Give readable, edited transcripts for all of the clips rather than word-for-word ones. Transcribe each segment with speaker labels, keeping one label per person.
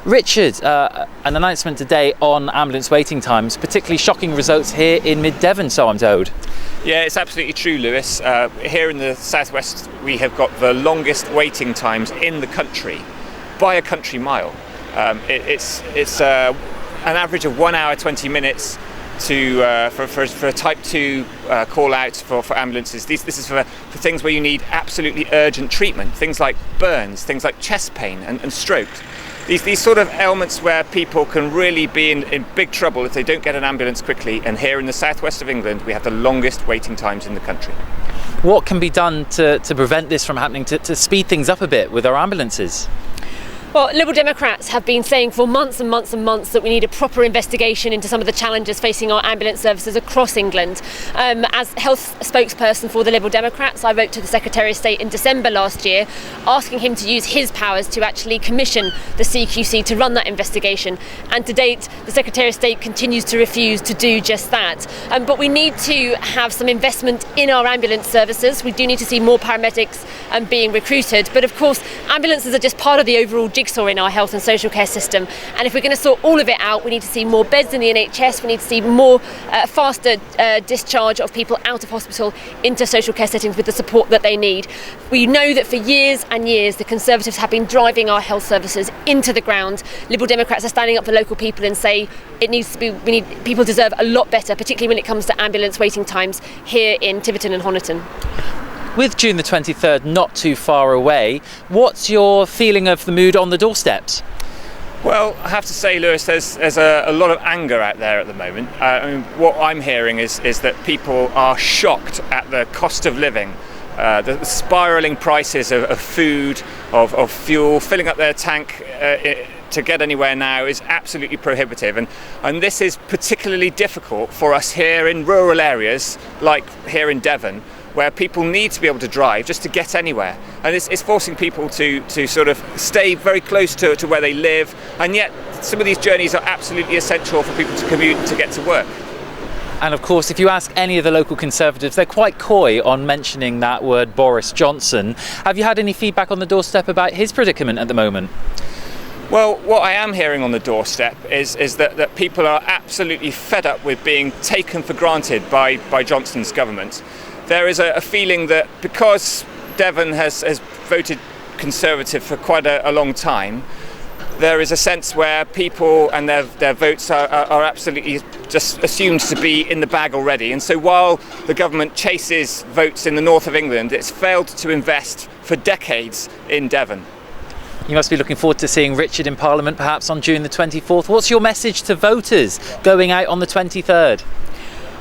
Speaker 1: Richard, an announcement today on ambulance waiting times, particularly shocking results here in Mid Devon, so I'm told.
Speaker 2: Yeah, it's absolutely true, Lewis. Here in the southwest, we have got the longest waiting times in the country by a country mile. It's an average of 1 hour 20 minutes for a type 2 call out for ambulances. This is for things where you need absolutely urgent treatment, things like burns, things like chest pain and stroke. These sort of ailments where people can really be in big trouble if they don't get an ambulance quickly, and here in the southwest of England we have the longest waiting times in the country.
Speaker 1: What can be done to prevent this from happening, to speed things up a bit with our ambulances?
Speaker 3: Well, Liberal Democrats have been saying for months and months and months that we need a proper investigation into some of the challenges facing our ambulance services across England. As health spokesperson for the Liberal Democrats, I wrote to the Secretary of State in December last year asking him to use his powers to actually commission the CQC to run that investigation. And to date, the Secretary of State continues to refuse to do just that. But we need to have some investment in our ambulance services. We do need to see more paramedics being recruited. But of course, ambulances are just part of the overall jigsaw in our health and social care system, and if we're going to sort all of it out, we need to see more beds in the NHS, we need to see more faster discharge of people out of hospital into social care settings with the support that they need. We know that for years and years the Conservatives have been driving our health services into the ground. Liberal Democrats are standing up for local people and say people deserve a lot better, particularly when it comes to ambulance waiting times here in Tiverton and Honiton.
Speaker 1: With June the 23rd not too far away, what's your feeling of the mood on the doorsteps?
Speaker 2: Well, I have to say, Lewis, there's a lot of anger out there at the moment. What I'm hearing is that people are shocked at the cost of living, the spiralling prices of food, of fuel. Filling up their tank to get anywhere now is absolutely prohibitive, and this is particularly difficult for us here in rural areas like here in Devon, where people need to be able to drive just to get anywhere. And it's forcing people to sort of stay very close to where they live, and yet some of these journeys are absolutely essential for people to commute to get to work.
Speaker 1: And of course, if you ask any of the local Conservatives, they're quite coy on mentioning that word Boris Johnson. Have you had any feedback on the doorstep about his predicament at the moment?
Speaker 2: Well, what I am hearing on the doorstep is that people are absolutely fed up with being taken for granted by Johnson's government. There is a feeling that because Devon has voted Conservative for quite a long time, there is a sense where people and their votes are absolutely just assumed to be in the bag already. And so while the government chases votes in the north of England, it's failed to invest for decades in Devon.
Speaker 1: You must be looking forward to seeing Richard in Parliament perhaps on June the 24th. What's your message to voters going out on the 23rd?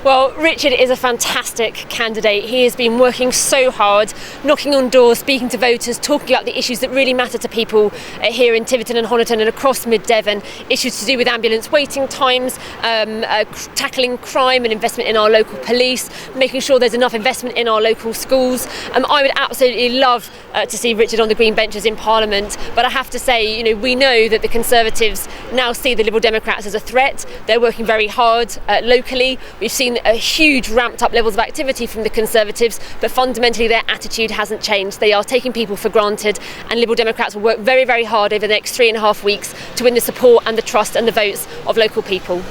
Speaker 3: Well, Richard is a fantastic candidate. He has been working so hard, knocking on doors, speaking to voters, talking about the issues that really matter to people here in Tiverton and Honiton and across Mid Devon. Issues to do with ambulance waiting times, tackling crime and investment in our local police, making sure there's enough investment in our local schools. I would absolutely love to see Richard on the green benches in Parliament, but I have to say, we know that the Conservatives now see the Liberal Democrats as a threat. They're working very hard locally. We've seen a huge ramped up levels of activity from the Conservatives, but fundamentally their attitude hasn't changed. They are taking people for granted, and Liberal Democrats will work very, very hard over the next 3.5 weeks to win the support and the trust and the votes of local people.